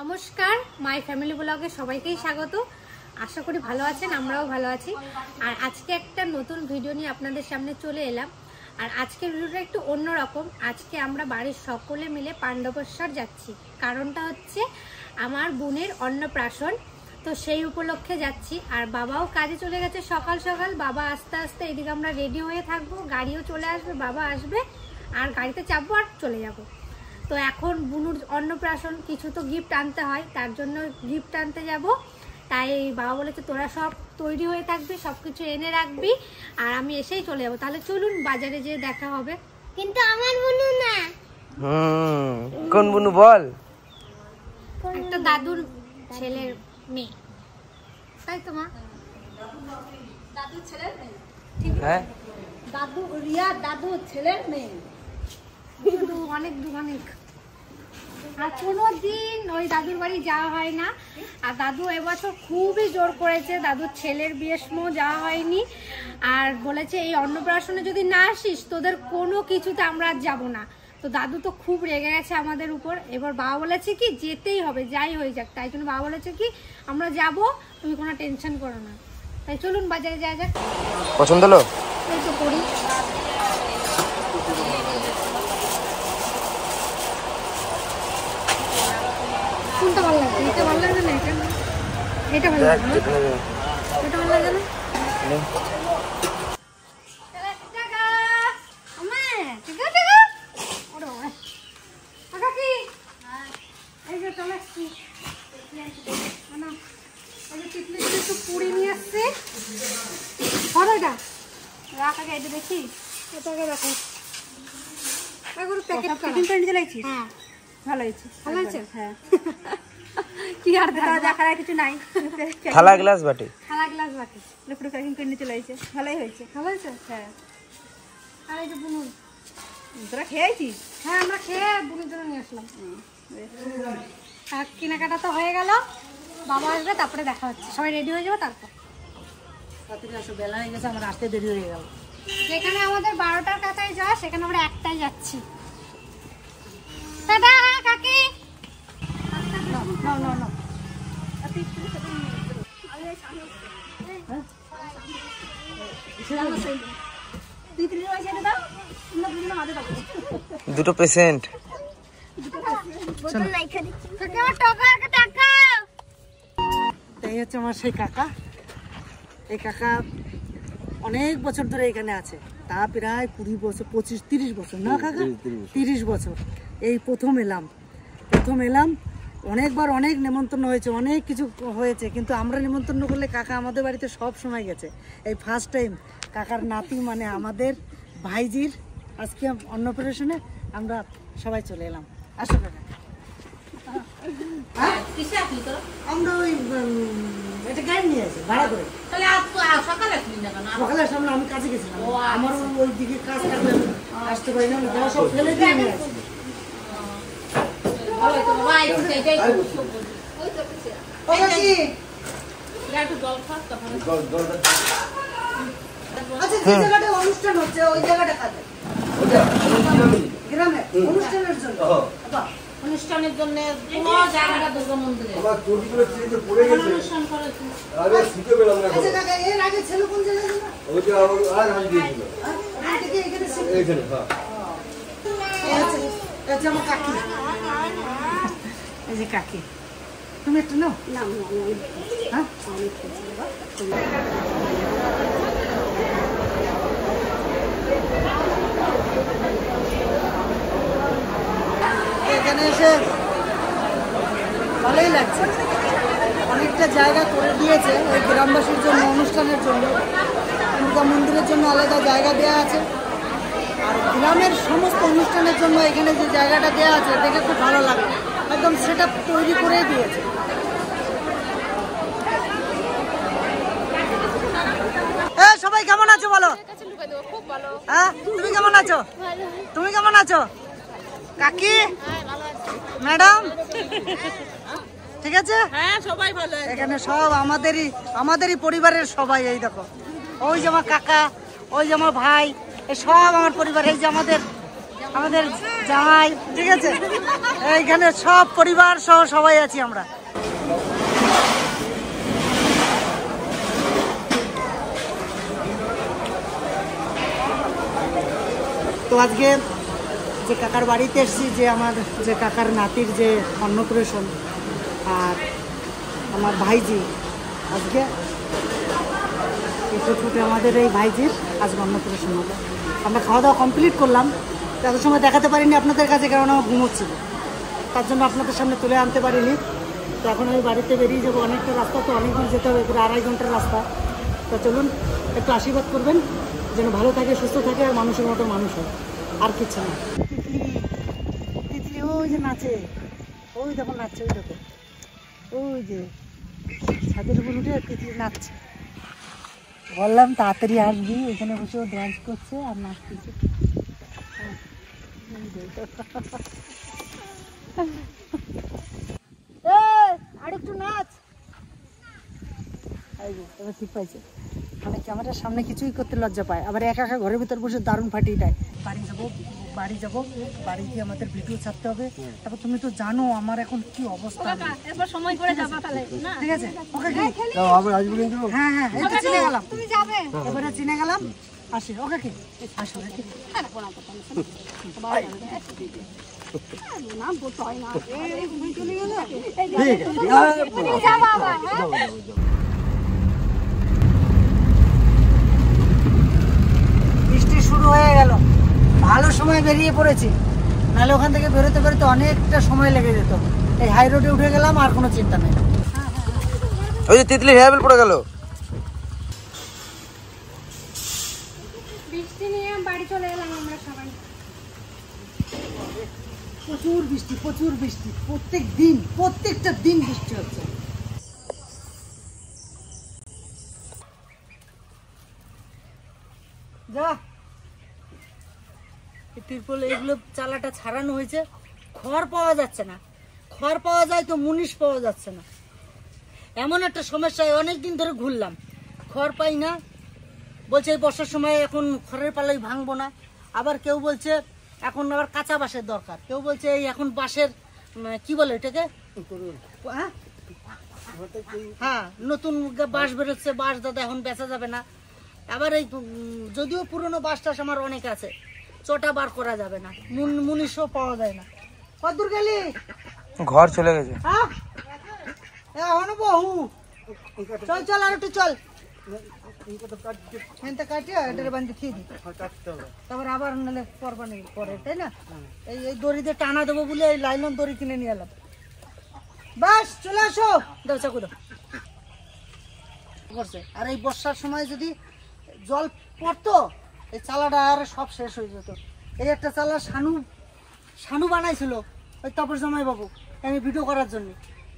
নমস্কার, my family ব্লগে সবাইকেই স্বাগত। আশা করি ভালো আছেন, আমরাও ভালো আছি। আর আজকে একটা নতুন ভিডিও নিয়ে আপনাদের সামনে চলে এলাম। আর আজকের ভিডিওটা একটু অন্যরকম। আজকে আমরা বাড়ির সকলে মিলে পাণ্ডবেশ্বর যাচ্ছি। কারণটা হচ্ছে আমার বোনের অন্নপ্রাশন, তো সেই উপলক্ষে যাচ্ছি। আর বাবাও কাজে চলে গেছে সকাল সকাল। বাবা আস্তে আস্তে এদিকে আমরা রেডি হয়ে থাকবো, গাড়িও চলে আসবে, বাবা আসবে আর গাড়িতে চাপবো আর চলে যাব। তো এখন বুনুর অন্নপ্রাশন, কিছু তো গিফট আনতে হয়, তার জন্য গিফট আনতে যাব। তাই বাবা বলেছে তোরা সব তৈরি হয়ে থাকবি, সব কিছু এনে রাখবি, আর আমি এসেই চলে যাবো। তাহলে চলুন, বাজারে যেয়ে দেখা হবে। কিন্তু আমার বুনু না। কোন বুনু বল? একটা দাদুর ছেলের মেয়ে, তাই তো মা? দাদুর ছেলের মেয়ে। হ্যাঁ, দাদু রিয়া দাদুর ছেলের মেয়ে। অনেক অনেক। আর কোনোদিন ওই দাদুর বাড়ি যাওয়া হয় না। আর দাদু এবছর খুবই জোর করেছে, দাদুর ছেলের বিয়ের সময় যাওয়া হয়নি। আর বলেছে এই অন্নপ্রাশনে যদি না আসিস তোদের কোনো কিছুতে আমরা আর যাবো না। তো দাদু তো খুব রেগে গেছে আমাদের উপর। এবার বাবা বলেছে কি যেতেই হবে, যাই হয়ে যাক। তাই জন্য বাবা বলেছে কি আমরা যাব, তুমি কোনো টেনশন করো না। তাই চলুন বাজারে যাওয়া যাক। পছন্দ হলো? এই তো করি। কোনটা ভালো লাগবে? এটা ভালো লাগবে না এটা? এটা ভালো লাগবে না? এটা ভালো লাগবে না? পুরি নিয়ে আসছে। রাখা যায় এটা দেখি, এটাকে দেখো। হ্যাঁ ভালো হয়েছে, ভালো হয়েছে। হ্যাঁ কি আর দেখার কিছু নাই। থালা গ্লাস বাটি, থালা গ্লাস বাটি পুরো প্যাকিং করে নিয়ে চলে এসেছে। ভালোই হয়েছে, ভালো হয়েছে। হ্যাঁ, আর এই যে বুনুর, তোরা খেয়েছিস? হ্যাঁ আমরা খেয়ে বুনুর জন্য নিয়ে আসলাম। আর কেনাকাটা তো হয়ে গেল, বাবা আসবে তারপরে দেখা হচ্ছে। সবাই রেডি হয়ে যাবে তারপর। বেলা হয়ে গেছে, আমার আসতে দেরি হয়ে গেল। যেখানে আমাদের 12টার কাছাই যাওয়া, সেখানে আমরা একটাই যাচ্ছি। টাটা কাকি। দুটো পেশেন্ট। এই হচ্ছে আমার সেই কাকা। এই কাকা অনেক বছর ধরে এখানে আছে, তা প্রায় 20 বছর, 25-30 বছর না কাকা? 30 বছর। এই প্রথম এলাম। অনেকবার অনেক নেমন্তন্ন হয়েছে, অনেক কিছু হয়েছে, কিন্তু আমরা নেমন্তন্ন করলে কাকা আমাদের বাড়িতে সব সময় গেছে। এই ফার্স্ট টাইম কাকার নাতি মানে আমাদের ভাইজির আজকে অন্নপ্রাশনে আমরা সবাই চলে এলাম। আসো কাকা। আমরা ওই একটা গাড়ি নিয়ে আসি ভাড়া করে। সকালে আসলাম না, আমি কাজে গেছিলাম। আমার ওই দিকে কাজ থাকলে আসতে পারি না, সব ফেলে দিয়ে নিয়ে আসি। আচ্ছা, যে জায়গাটা অনুষ্ঠান হচ্ছে ওই জায়গাটা কাজে গ্রামে অনুষ্ঠানের জন্য, অনুষ্ঠানের জন্য জায়গাটা দুর্গা মন্দিরে অনুষ্ঠান করেছে। এর আগে ছিল কোন জায়গায়? আমার কাকি। এই যে কাকি, তুমি একটু নাও। হ্যাঁ, এখানে এসে ভালোই লাগছে। অনেকটা জায়গা করে দিয়েছে ওই গ্রামবাসীর জন্য, অনুষ্ঠানের জন্য। দুর্গা মন্দিরের জন্য আলাদা জায়গা দেওয়া আছে, আর গ্রামের সমস্ত অনুষ্ঠানের জন্য এখানে যে জায়গাটা দেওয়া আছে দেখে খুব ভালো লাগে। একদম সেট আপ তৈরি করে দিয়েছে। সবাই কেমন আছো বলো? হ্যাঁ, তুমি কেমন আছো? তুমি কেমন আছো কাকি? ম্যাডাম ঠিক আছে? হ্যাঁ সবাই ভালো। এখানে সব আমাদেরই পরিবারের সবাই। এই দেখো, ওই যে আমার কাকা, ওই যে আমার ভাই, এই সব আমার পরিবার। এই যে আমাদের আমাদের জামাই, ঠিক আছে? এইখানে সব পরিবার সহ সবাই আছি আমরা। তো আজকে যে কাকার বাড়িতে এসেছি, যে আমার যে কাকার নাতির যে অন্নপ্রাশন, আর আমার ভাইজি আজকে ফুটে আমাদের এই ভাইজির আজকে অন্নপ্রাশন হলো। আমরা খাওয়া দাওয়া কমপ্লিট করলাম, এত সময় দেখাতে পারিনি আপনাদের কাছে, কারণ আমার ঘুমোচ্ছিল, তার জন্য আপনাদের সামনে তুলে আনতে পারিনি। তো এখন আমি বাড়িতে বেরিয়ে যাবো, অনেকটা রাস্তা, তো অনেক দূর যেতে হবে, পুরো 2.5 ঘন্টার রাস্তা। তো চলুন একটু আশীর্বাদ করবেন যেন ভালো থাকে, সুস্থ থাকে, আর মানুষের মতো মানুষ হয়, আর কিছু না। তিতলি ওই যে নাচে, ওই দেখো নাচছে, ওই দেখো, ওই যে ছাদের উপর উঠে তিতলি নাচছে। বললাম তাড়াতাড়ি আসবি, এখানে বসে ও ডান্স করছে আর নাচতেছে। আর একটু নাচ, এবার ঠিক পাইছে। মানে ক্যামেরার সামনে কিছুই করতে লজ্জা পায়, আবার একা একা ঘরের ভিতর বসে দারুণ ফাটিয়ে দেয়। বাড়ি যাবো, বাড়ি গিয়ে আমাদের ভিডিও ছাড়তে হবে। তারপর তুমি তো জানো আমার এখন কি অবস্থা, ঠিক আছে? ওকে হ্যাঁ হ্যাঁ, এই তো চিনে গেলাম, এবারে চিনে গেলাম, আসি। ওকে কি আসো, বৃষ্টি শুরু হয়ে গেল, ভালো সময় বেরিয়ে পড়েছি, নাহলে ওখান থেকে বেরোতে বেরোতে অনেকটা সময় লেগে যেত। এই হাই রোডে উঠে গেলাম, আর কোনো চিন্তা নেই। ওই যে তিতলি হেয়ারবেল পড়ে গেল। বৃষ্টি নিয়ে বাড়ি চলে এলাম আমরা সবাই। প্রচুর বৃষ্টি, প্রচুর বৃষ্টি, প্রত্যেকটা দিন বৃষ্টি হচ্ছে। যা তিরপল এগুলো চালাটা ছাড়ানো হয়েছে, খড় পাওয়া যাচ্ছে না, খড় পাওয়া যায় তো মুনিশ পাওয়া যাচ্ছে না, এমন একটা সমস্যায় অনেকদিন ধরে ঘুরলাম, খড় পাই না। বলছে এই বর্ষার সময় এখন খড়ের পালাই ভাঙবো না, আবার কেউ বলছে এখন আবার কাঁচা বাঁশের দরকার, কেউ বলছে এই এখন বাঁশের কি বলে এটাকে, হ্যাঁ নতুন বাঁশ বেরোচ্ছে, বাঁশ দাদা এখন বেচা যাবে না। আবার এই যদিও পুরনো বাঁশ টাস আমার অনেক আছে, চটা বার করা যাবে না, মুনিশও পাওয়া যায় না। কতদূর গেলি? ঘর চলে গেছে। বহু চল চল, আর একটু চল, তারপর আবার নাহলে করবা নেই পরে, তাই না? এই দড়ি দিয়ে টানা দেবো বলে এই লাইলন দড়ি কিনে নিয়ে এলাম। বাস চলে আসো, দাও চাকু দাও। আর এই বর্ষার সময় যদি জল পড়তো, এই চালাটা আর সব শেষ হয়ে যেত। এই একটা চালা সানু বানাইছিল ওই তাপস জামাই বাবু, আমি ভিডিও করার জন্য,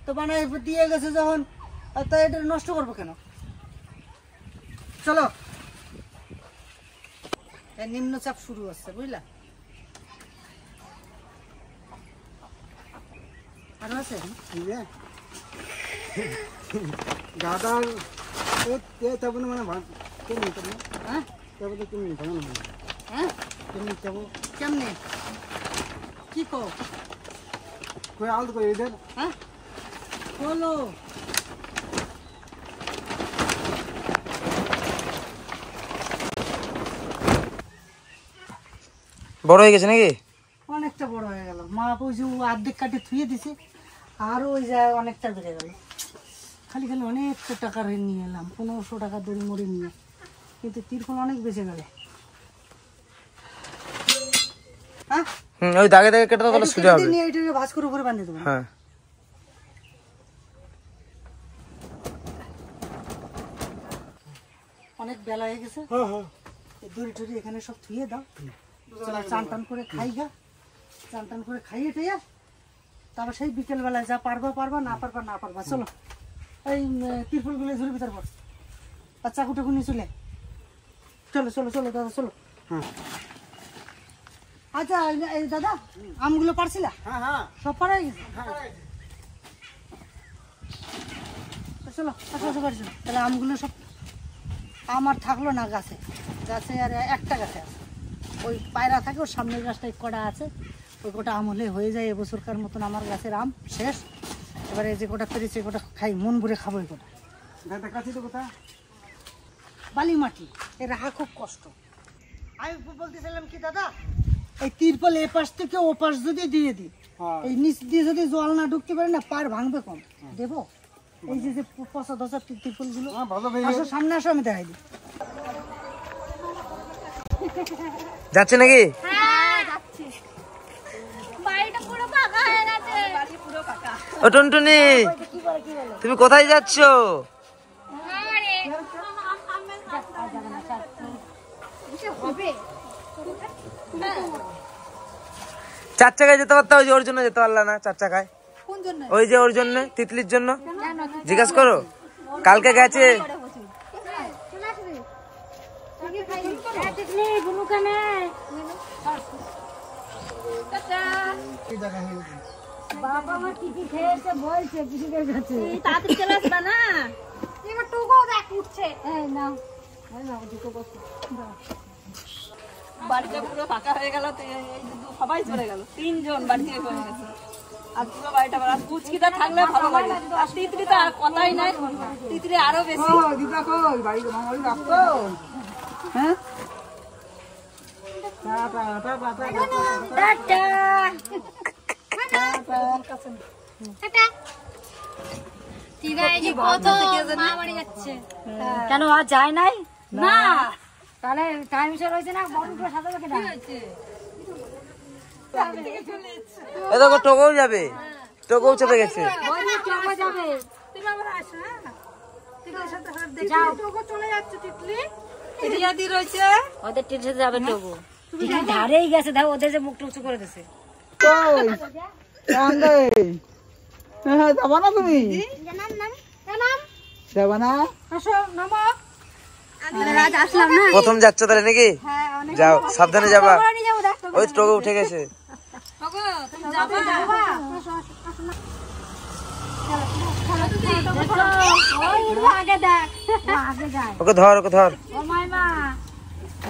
তো বানাই দিয়ে গেছে যখন, তাই এটা নষ্ট করবো কেন? চলো, নিম্নচাপ শুরু হচ্ছে, বুঝলা? আরো আছে দাদার মানে কেমনে কি কো আলতো করে এদের হ্যাঁ বলো। বড় হয়ে গেছে নাকি? অনেকটা বড় হয়ে গেল, মা ওই যে অর্ধেক কাটে থুয়ে দিছে, আর ওই যে অনেকটা বেড়ে গেল। খালি খালি অনেকটা টাকা নিয়ে এলাম, 1500 টাকা দড়ি মরে নিয়ে, কিন্তু তিরপল অনেক বেঁচে গেল। হ্যাঁ ওই দাগে দাগে কেটে তাহলে সোজা হবে। নিয়ে এইটা ভাঁজ করে উপরে বাঁধিয়ে দেবেন। হ্যাঁ অনেক বেলা হয়ে গেছে, দড়ি টড়ি এখানে সব থুয়ে দাও, চান টান করে খাই গা, চান টান করে খাইয়ে টেয়ে তারপর সেই বিকেল বেলায় যা পারবা পারবা, না পারবা না পারবা। চলো এই তিরপল গুলো ঝুড়ি ভিতর পর, আর চাকু টাকু নিয়ে চলে চলো চলো চলো দাদা চলো। আচ্ছা এই দাদা আমগুলো পারছিলা? সব পারা গেছে। চলো আচ্ছা পারছো, তাহলে আমগুলো সব আমার থাকলো না গাছে, গাছে আর একটা গাছে আছে, ওই পায়রা থাকে, ওর সামনের গাছটায় কটা আছে, ওই কটা আম হলে হয়ে যায়। এবছরকার মতন আমার গাছের আম শেষ। এবারে যে কটা পেরেছে কটা খাই, মন ভরে খাবো। এই কটা গাটা কাছে তো কোথা বালি মাটি, এ রাখা খুব কষ্ট। আমি বলতেছিলাম কি দাদা, এই তিরপল এ পাশ থেকে ও পাশ যদি দিয়ে দিই, হ্যাঁ এই নিচ দিয়ে যদি জল না ঢুকতে পারে না, পার ভাঙবে কম। দেবো এই যে পচা ধসা তিরপল গুলো, হ্যাঁ ভালো ভাই আসো সামনে আসো, আমি দেখাই দিই। যাচ্ছে নাকি? হ্যাঁ যাচ্ছি। বাড়িটা পুরো ফাঁকা হয়ে গেছে। ও টুনটুনি, তুমি কোথায় যাচ্ছ? আরে হবে। 4 চাকায় যেতে পারতা, ওই যে ওর জন্য যেতে পারলা না 4 চাকায়? কোন জন্য? ওই যে ওর জন্য, তিতলির জন্য জিজ্ঞাসা করো, কালকে গেছে। বাবা আমার টিকি খেয়েছে, বলছে পিসিদের কাছে। তাড়াতাড়ি চলে আসবা না। এবার টুকো দেখ উঠছে। এই নাও, এই নাও দুটো বস্তু। বাড়িটা পুরো ফাঁকা হয়ে গেল, সবাই চলে গেল, 3 জন বাড়ি থেকে চলে গেছে। আর পুরো বাড়িটা আর পুচকিটা থাকলে ভালো লাগে। আর তিতলি তো আর কথাই নাই, তিতলি আরো বেশি। দিদা কই বাড়ি মামা বাড়ি রাখতো হ্যাঁ টাটা টাটা টাটা টাটা। তিরাই যে কত মা বাড়ি যাচ্ছে। কেন আর যায় নাই? না তাহলে টাইম শেয়ার হয়েছে না, বরণ করে সাজাবে কেন? এ দেখো টোকোও যাবে, টোকোও চেপে গেছে। যাবে তুমি আবার আসো। হ্যাঁ তিতলির সাথে হাত দেখি। যাও। টুকো চলে যাচ্ছে তিতলি। রিয়াদি রয়েছে, ওদের টিন সাথে যাবে তবু। টিকি ধারেই গেছে, দেখো ওদের যে মুখটা উঁচু করে দিছে। কই কান্দে হ্যাঁ যাবা না তুমি? জানাম নাম জানাম। যাবা না? আসো নামো। আমি আজ আসলাম না। প্রথম যাচ্ছ তাহলে নাকি? যাও, সাবধানে যাবা। নিয়ে যাবো দেখ। ওই টোকো উঠে গেছে। তুমি যাবে না? আগে দেখ। আগে যায়। ওকে ধর, ওকে ধর। ও মাইমা,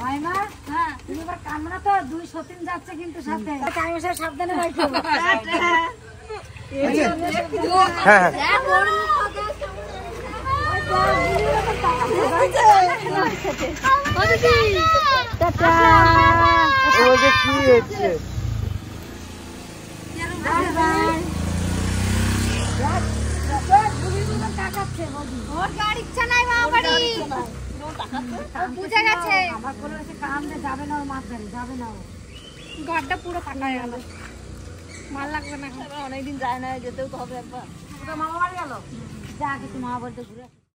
মাইমা, হ্যাঁ তুমি এবার কামনা তো 2 সতীন যাচ্ছে কিন্তু সাথে। টাইম শেয়ার সাবধানে রাখো। হ্যাঁ হ্যাঁ। ও যে কি হচ্ছে? ওর গাড়ি ইচ্ছা নাই মা বাড়ি। ও বুঝে গেছে। আমার কোনো এসে কাম নেই, যাবে না ওর মাঝখানে, যাবে না ও। ঘরটা পুরো ফাঁকা হয়ে গেল। মাল লাগবে না এখন। অনেকদিন যায় না, যেতেও তো হবে একবার। মামা বাড়ি গেল, যা কিছু মা বাড়িতে ঘুরে